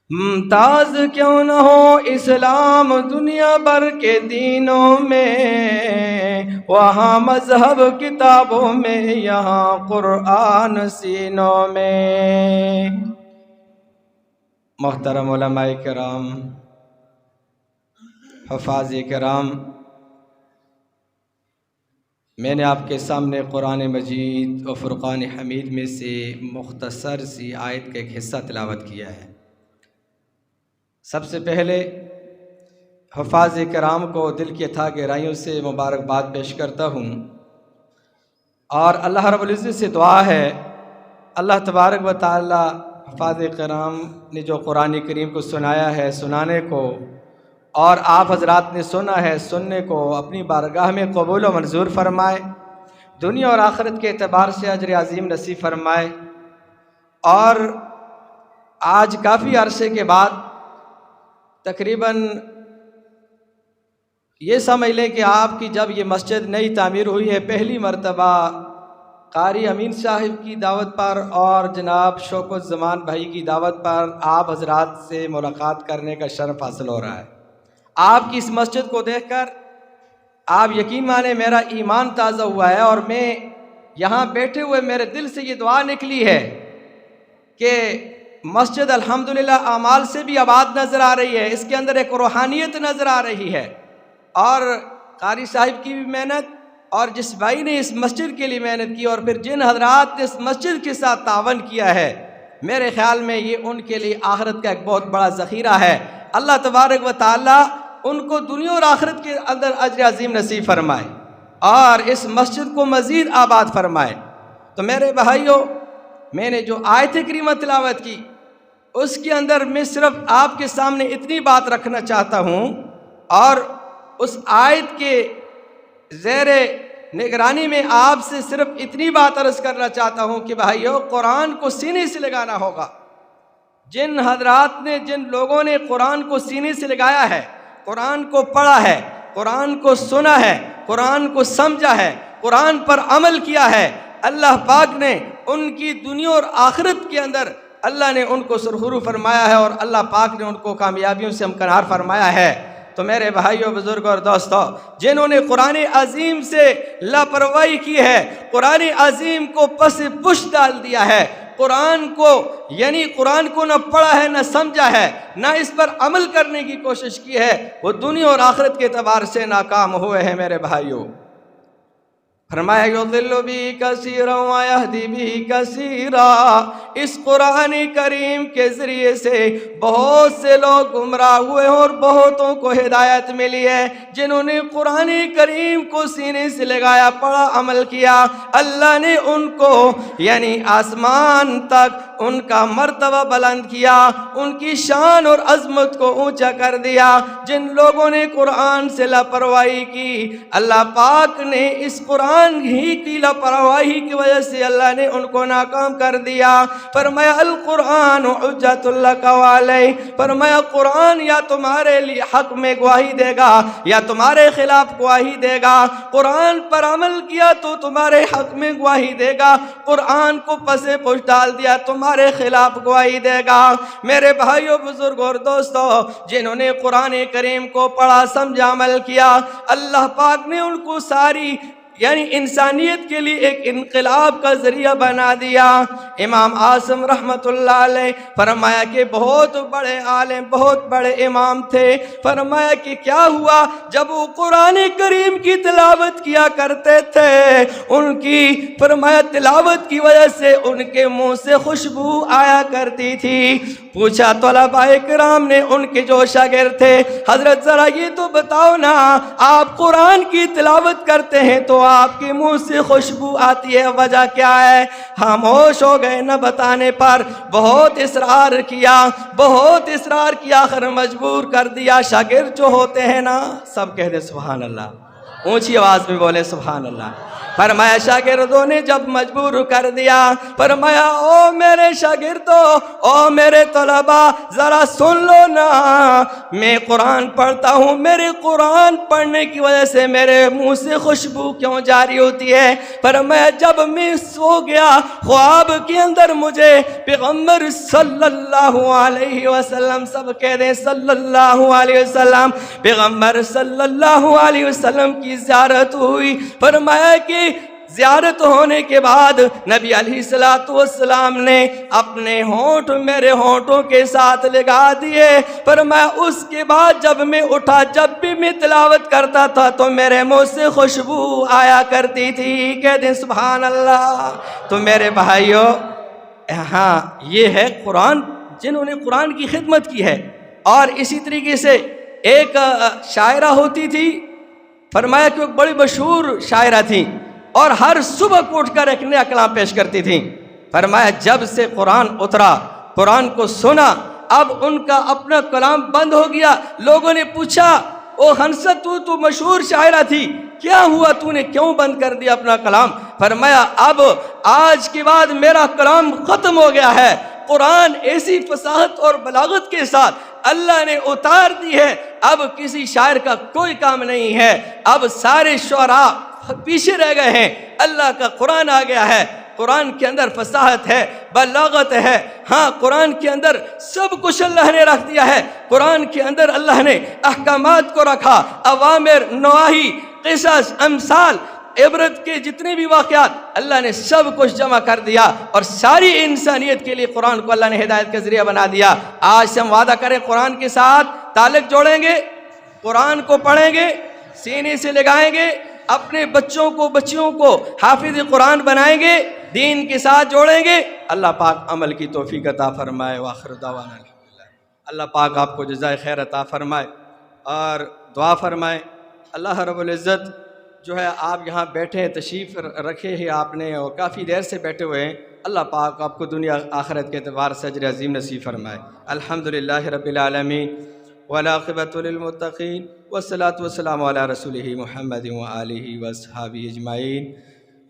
ممتاز کیوں نہ ہو اسلام دنیا بھر کے دینوں میں، وہاں مذہب کتابوں میں، یہاں قرآن سینوں میں۔ محترم علماء کرام، حفاظ کرام، میں نے آپ کے سامنے قرآن مجید و فرقان حمید میں سے مختصر سی آیت کا ایک حصہ تلاوت کیا ہے۔ سب سے پہلے حفاظ کرام کو دل کی اتھاہ گہرائیوں سے مبارکباد پیش کرتا ہوں، اور اللہ رب العزت سے دعا ہے اللہ تبارک و تعالی حفاظ کرام نے جو قرآن کریم کو سنایا ہے، سنانے کو، اور آپ حضرات نے سنا ہے، سننے کو اپنی بارگاہ میں قبول و منظور فرمائے، دنیا اور آخرت کے اعتبار سے اجر عظیم نصیب فرمائے۔ اور آج کافی عرصے کے بعد تقریباً یہ سمجھ لیں کہ آپ کی جب یہ مسجد نئی تعمیر ہوئی ہے، پہلی مرتبہ قاری امین صاحب کی دعوت پر اور جناب شوق الزمان بھائی کی دعوت پر آپ حضرات سے ملاقات کرنے کا شرف حاصل ہو رہا ہے۔ آپ کی اس مسجد کو دیکھ کر آپ یقین مانیں میرا ایمان تازہ ہوا ہے، اور میں یہاں بیٹھے ہوئے میرے دل سے یہ دعا نکلی ہے کہ مسجد الحمدللہ اعمال سے بھی آباد نظر آ رہی ہے، اس کے اندر ایک روحانیت نظر آ رہی ہے، اور قاری صاحب کی بھی محنت، اور جس بھائی نے اس مسجد کے لیے محنت کی، اور پھر جن حضرات نے اس مسجد کے ساتھ تعاون کیا ہے، میرے خیال میں یہ ان کے لیے آخرت کا ایک بہت بڑا ذخیرہ ہے۔ اللہ تبارک و تعالی ان کو دنیا اور آخرت کے اندر اجر عظیم نصیب فرمائے، اور اس مسجد کو مزید آباد فرمائے۔ تو میرے بھائیوں، میں نے جو آیت کریمہ تلاوت کی، اس کے اندر میں صرف آپ کے سامنے اتنی بات رکھنا چاہتا ہوں، اور اس آیت کے زیر نگرانی میں آپ سے صرف اتنی بات عرض کرنا چاہتا ہوں کہ بھائیو، قرآن کو سینے سے لگانا ہوگا۔ جن حضرات نے، جن لوگوں نے قرآن کو سینے سے لگایا ہے، قرآن کو پڑھا ہے، قرآن کو سنا ہے، قرآن کو سمجھا ہے، قرآن پر عمل کیا ہے، اللہ پاک نے ان کی دنیا اور آخرت کے اندر اللہ نے ان کو سرخرو فرمایا ہے، اور اللہ پاک نے ان کو کامیابیوں سے ہمکنار فرمایا ہے۔ تو میرے بھائیوں، بزرگوں اور دوستوں، جنہوں نے قرآن عظیم سے لاپرواہی کی ہے، قرآن عظیم کو پس پش ڈال دیا ہے، قرآن کو یعنی قرآن کو نہ پڑھا ہے، نہ سمجھا ہے، نہ اس پر عمل کرنے کی کوشش کی ہے، وہ دنیا اور آخرت کے اعتبار سے ناکام ہوئے ہیں۔ میرے بھائیوں، فرمایا یضل بھی کثیرا ویہدی بھی کثیرا، اس قرآن کریم کے ذریعے سے بہت سے لوگ گمراہ ہوئے اور بہتوں کو ہدایت ملی ہے۔ جنہوں نے قرآن کریم کو سینے سے لگایا، پڑھا، عمل کیا، اللہ نے ان کو یعنی آسمان تک ان کا مرتبہ بلند کیا، ان کی شان اور عظمت کو اونچا کر دیا۔ جن لوگوں نے قرآن سے لاپرواہی کی، اللہ پاک نے اس قرآن ہی کی لاپرواہی کی وجہ سے اللہ نے ان کو ناکام کر دیا۔ فرمایا القرآن حجت لک وعلیک، فرمایا قرآن یا تمہارے لیے حق میں گواہی دے گا یا تمہارے خلاف گواہی دے گا۔ قرآن پر عمل کیا تو تمہارے حق میں گواہی دے گا، قرآن کو پسے پش ڈال دیا تمہارے خلاف گواہی دے گا۔ میرے بھائیوں، بزرگوں اور دوستوں، جنہوں نے قرآن کریم کو پڑھا، سمجھا، عمل کیا، اللہ پاک نے ان کو ساری یعنی انسانیت کے لیے ایک انقلاب کا ذریعہ بنا دیا۔ امام عاصم رحمت اللہ علیہ فرمایا کہ بہت بڑے عالم، بہت بڑے امام تھے۔ فرمایا کہ کیا ہوا، جب وہ قرآن کریم کی تلاوت کیا کرتے تھے، ان کی فرمایا تلاوت کی وجہ سے ان کے منہ سے خوشبو آیا کرتی تھی۔ پوچھا طلباء کرام نے، ان کے جو شاگرد تھے، حضرت ذرا یہ تو بتاؤ نا، آپ قرآن کی تلاوت کرتے ہیں تو آپ کے منہ سے خوشبو آتی ہے، وجہ کیا ہے؟ خاموش ہو گئے، نہ بتانے پر بہت اصرار کیا، بہت اصرار کیا، آخر مجبور کر دیا۔ شاگرد جو ہوتے ہیں نا، سب کہہ دے سبحان اللہ، اونچی آواز میں بولے سبحان اللہ۔ فرمایا شاگردوں نے جب مجبور کر دیا، فرمایا او میرے شاگردوں، او میرے طلباء، ذرا سن لو نا، میں قرآن پڑھتا ہوں، میرے قرآن پڑھنے کی وجہ سے میرے منہ سے خوشبو کیوں جاری ہوتی ہے؟ فرمایا جب میں سو گیا خواب کے اندر مجھے پیغمبر صلی اللہ علیہ وسلم، سب کہہ دیں صلی اللہ علیہ وسلم، پیغمبر صلی اللہ علیہ وسلم کی زیارت ہوئی۔ فرمایا کہ زیارت ہونے کے بعد نبی علیہ السلام نے اپنے ہونٹ میرے ہونٹوں کے ساتھ لگا دیے۔ فرمایا اس کے بعد جب میں اٹھا، جب بھی میں تلاوت کرتا تھا تو میرے منہ سے خوشبو آیا کرتی تھی۔ کہہ دیں سبحان اللہ۔ تو میرے بھائیوں، ہاں یہ ہے قرآن، جنہوں نے قرآن کی خدمت کی ہے۔ اور اسی طریقے سے ایک شاعرہ ہوتی تھی، فرمایا کہ ایک بڑی مشہور شاعرہ تھی اور ہر صبح کو اٹھ کر ایک نیا کلام پیش کرتی تھی۔ فرمایا جب سے قرآن اترا، قرآن کو سنا، اب ان کا اپنا کلام بند ہو گیا۔ لوگوں نے پوچھا او ہنسا تو مشہور شاعرہ تھی، کیا ہوا، تو نے کیوں بند کر دیا اپنا کلام؟ فرمایا اب آج کے بعد میرا کلام ختم ہو گیا ہے۔ قرآن ایسی فصاحت اور بلاغت کے ساتھ اللہ نے اتار دی ہے، اب کسی شاعر کا کوئی کام نہیں ہے، اب سارے شعراء پیچھے رہ گئے ہیں، اللہ کا قرآن آ گیا ہے۔ قرآن کے اندر فصاحت ہے، بلاغت ہے، ہاں قرآن کے اندر سب کچھ اللہ نے رکھ دیا ہے۔ قرآن کے اندر اللہ نے احکامات کو رکھا، اوامر، نواہی، قصص، امثال، عبرت کے جتنے بھی واقعات اللہ نے سب کچھ جمع کر دیا، اور ساری انسانیت کے لیے قرآن کو اللہ نے ہدایت کا ذریعہ بنا دیا۔ آج سے ہم وعدہ کریں قرآن کے ساتھ تعلق جوڑیں گے، قرآن کو پڑھیں گے، سینے سے لگائیں گے، اپنے بچوں کو بچیوں کو حافظ قرآن بنائیں گے، دین کے ساتھ جوڑیں گے۔ اللہ پاک عمل کی توفیق عطا فرمائے۔ وآخر دعوانا الحمدللہ۔ اللہ پاک آپ کو جزائے خیر عطا فرمائے اور دعا فرمائے۔ اللہ رب العزت جو ہے آپ یہاں بیٹھے ہیں، تشریف رکھے ہیں آپ نے اور کافی دیر سے بیٹھے ہوئے ہیں، اللہ پاک آپ کو دنیا آخرت کے اعتبار سے اجر عظیم نصیب فرمائے۔ الحمدللہ رب العالمین والعاقبۃ للمتقین والصلاۃ والسلام علی رسولہ محمد وآلہ واصحابہ اجمعین۔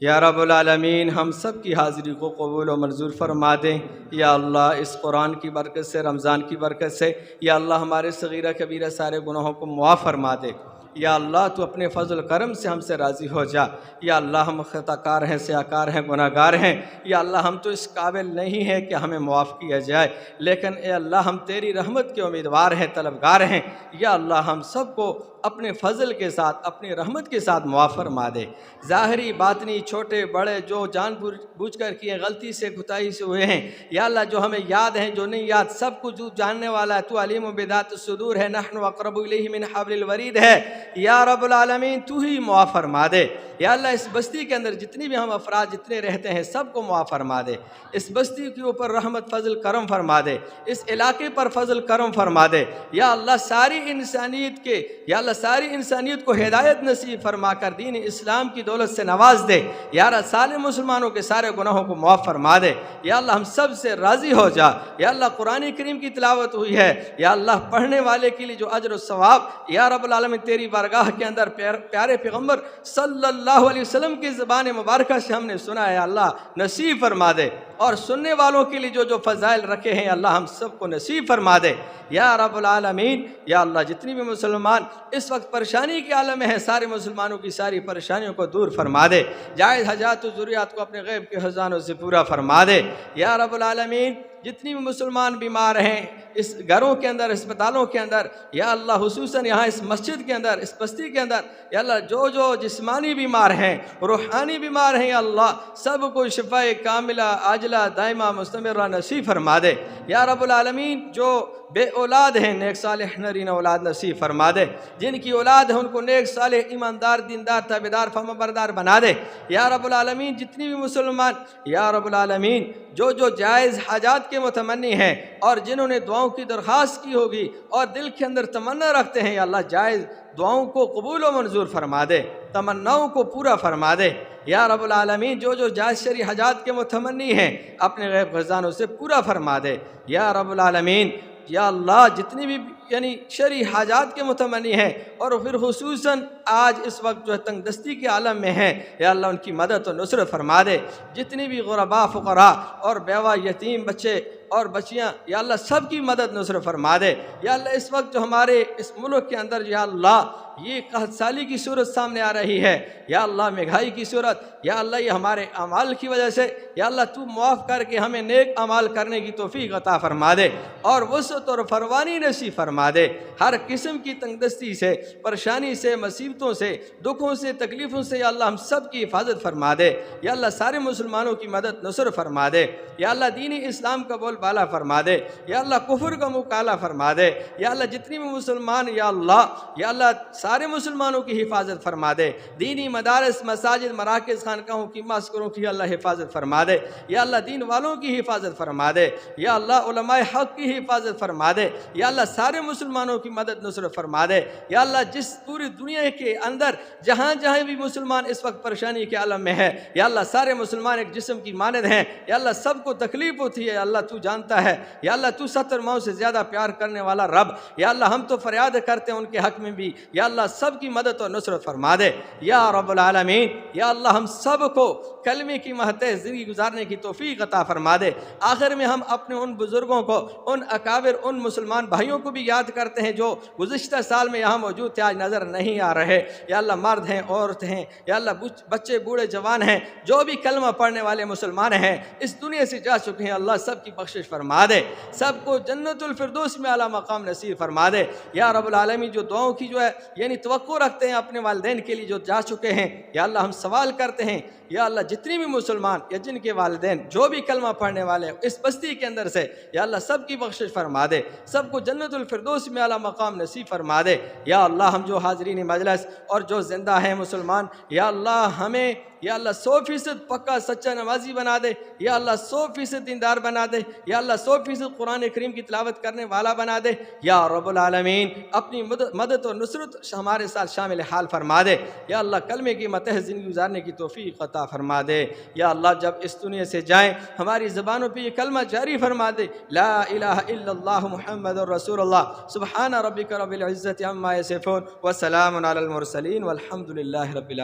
یا رب العالمین ہم سب کی حاضری کو قبول و منظور فرما دیں یا اللہ، اس قرآن کی برکت سے، رمضان کی برکت سے یا اللہ ہمارے صغیرہ کبیرہ سارے گناہوں کو معاف فرما دے یا اللہ، تو اپنے فضل کرم سے ہم سے راضی ہو جا یا اللہ، ہم خطا کار ہیں، سیاہ کار ہیں، گناہ گار ہیں یا اللہ، ہم تو اس قابل نہیں ہیں کہ ہمیں معاف کیا جائے، لیکن اے اللہ ہم تیری رحمت کے امیدوار ہیں، طلبگار ہیں یا اللہ، ہم سب کو اپنے فضل کے ساتھ، اپنی رحمت کے ساتھ معاف فرما دے۔ ظاہری باطنی چھوٹے بڑے جو جان بوجھ کر کیے، غلطی سے کوتاہی سے ہوئے ہیں یا اللہ، جو ہمیں یاد ہیں جو نہیں یاد، سب کچھ جاننے والا ہے، تو علیم بذات الصدور ہے، نحن اقرب الیہ من حبل الورید ہے یا رب العالمین، تو ہی معاف فرما دے یا اللہ۔ اس بستی کے اندر جتنی بھی ہم افراد جتنے رہتے ہیں سب کو معاف فرما دے، اس بستی کے اوپر رحمت فضل کرم فرما دے، اس علاقے پر فضل کرم فرما دے یا اللہ، ساری انسانیت کے یا اللہ ساری انسانیت کو ہدایت نصیب فرما کر دین اسلام کی دولت سے نواز دے یا اللہ، سارے مسلمانوں کے سارے گناہوں کو معاف فرما دے یا اللہ، ہم سب سے راضی ہو جا یا اللہ۔ قرآن کریم کی تلاوت ہوئی ہے یا اللہ، پڑھنے والے کے لیے جو اجر و ثواب یا رب العالمین تیری بارگاہ کے اندر پیارے پیغمبر صلی اللہ علیہ وسلم کی زبان مبارکہ سے ہم نے سنا ہے اللہ، نصیب فرما دے، اور سننے والوں کے لیے جو فضائل رکھے ہیں اللہ، ہم سب کو نصیب فرما دے یا رب العالمین یا اللہ۔ جتنی بھی مسلمان اس وقت پریشانی کے عالم میں ہیں، سارے مسلمانوں کی ساری پریشانیوں کو دور فرما دے، جائز حاجات و ضروریات کو اپنے غیب کے خزانوں سے پورا فرما دے یا رب العالمین۔ جتنی بھی مسلمان بیمار ہیں اس گھروں کے اندر، اسپتالوں کے اندر یا اللہ، خصوصاً یہاں اس مسجد کے اندر، اس بستی کے اندر یا اللہ، جو جسمانی بیمار ہیں، روحانی بیمار ہیں یا اللہ، سب کو شفاء کاملہ عاجلہ دائمہ مستمرہ نصیب فرما دے یا رب العالمین۔ جو بے اولاد ہیں نیک صالح نرین اولاد نصیب فرما دے، جن کی اولاد ہے ان کو نیک صالح ایماندار دیندار تابعدار فرمانبردار بنا دے یا رب العالمین۔ جتنی بھی مسلمان یا رب العالمین جو جائز حاجات کے متمنی ہیں اور جنہوں نے دعاؤں کی درخواست کی ہوگی اور دل کے اندر تمنا رکھتے ہیں یا اللہ، جائز دعاؤں کو قبول و منظور فرما دے، تمناؤں کو پورا فرما دے یا رب العالمین۔ جو جائز شرعی حاجات کے متمنی ہیں اپنے غیب خزانوں سے پورا فرما دے یا رب العالمین یا اللہ۔ جتنی بھی یعنی شرعی حاجات کے متمنی ہیں اور پھر خصوصاً آج اس وقت جو ہے تنگ دستی کے عالم میں ہیں، یا اللہ ان کی مدد و نصرت فرما دے۔ جتنی بھی غربا فقراء اور بیوہ یتیم بچے اور بچیاں، یا اللہ سب کی مدد نصرت فرما دے۔ یا اللہ اس وقت جو ہمارے اس ملک کے اندر یا اللہ یہ قحط سالی کی صورت سامنے آ رہی ہے، یا اللہ مہنگائی کی صورت، یا اللہ یہ ہمارے اعمال کی وجہ سے، یا اللہ تو معاف کر کے ہمیں نیک اعمال کرنے کی توفیق عطا فرما دے اور وسعت اور فروانی نصیب فرما دے۔ ہر قسم کی تنگ دستی سے، پریشانی سے، مصیبتوں سے، دکھوں سے، تکلیفوں سے یا اللہ ہم سب کی حفاظت فرما دے۔ یا اللہ سارے مسلمانوں کی مدد نصر فرما دے۔ یا اللہ دینی اسلام کا بول بالا فرما دے۔ یا اللہ کفر کا مقابلہ فرما دے۔ یا اللہ جتنی بھی مسلمان یا اللہ سارے مسلمانوں کی حفاظت فرما دے۔ دینی مدارس، مساجد، مراکز، خانقاہوں کی، معسکروں کی اللہ حفاظت فرما دے۔ یا اللہ دین والوں کی حفاظت فرما دے۔ یا اللہ علماء حق کی حفاظت فرما دے۔ یا اللہ سارے مسلمانوں کی مدد نصرت فرما دے۔ یا اللہ جس پوری دنیا کے اندر جہاں جہاں بھی مسلمان اس وقت پریشانی کے عالم میں ہے، یا اللہ سارے مسلمان ایک جسم کی مانند ہیں، یا اللہ سب کو تکلیف ہوتی ہے، یا اللہ تو جانتا ہے، یا اللہ تو 70 ماؤں سے زیادہ پیار کرنے والا رب، یا اللہ ہم تو فریاد کرتے ہیں ان کے حق میں بھی، یا اللہ سب کی مدد اور نصرت فرما دے یا رب العالمین۔ یا اللہ ہم سب کو کلمے کی مہتے زندگی گزارنے کی توفیق عطا فرما دے۔ آخر میں ہم اپنے ان بزرگوں کو، ان اکابر، ان مسلمان بھائیوں کو بھی یاد کرتے ہیں جو گزشتہ سال میں یہاں موجود تھے، آج نظر نہیں آ رہے، یا اللہ مرد ہیں، عورت ہیں، یا اللہ بچے، بوڑھے، جوان ہیں، جو بھی کلمہ پڑھنے والے مسلمان ہیں اس دنیا سے جا چکے ہیں، اللہ سب کی بخشش فرما دے، سب کو جنت الفردوس میں اعلیٰ مقام نصیب فرما دے یا رب العالمین۔ جو دعاؤں کی جو ہے یعنی توقع رکھتے ہیں اپنے والدین کے لیے جو جا چکے ہیں، یا اللہ ہم سوال کرتے ہیں، یا اللہ جتنی بھی مسلمان یا جن کے والدین جو بھی کلمہ پڑھنے والے اس بستی کے اندر سے، یا اللہ سب کی بخشش فرما دے، سب کو جنت الفردوس میں اعلیٰ مقام نصیب فرما دے۔ یا اللہ ہم جو حاضرین مجلس اور جو زندہ ہیں مسلمان، یا اللہ ہمیں یا اللہ 100% پکا سچا نمازی بنا دے، یا اللہ 100% دیندار بنا دے، یا اللہ 100% قرآن کریم کی تلاوت کرنے والا بنا دے یا رب العالمین۔ اپنی مدد اور نصرت ہمارے ساتھ شامل حال فرما دے، یا اللہ کلمے کی متح زندگی گزارنے کی توفیق عطا فرما دے۔ یا اللہ جب اس دنیا سے جائیں ہماری زبانوں پہ یہ کلمہ جاری فرما دے، لا الہ الا اللہ محمد رسول اللہ، سبحان ربک رب العزت عما یصفون وسلام علی المرسلین والحمد للہ رب العالمین۔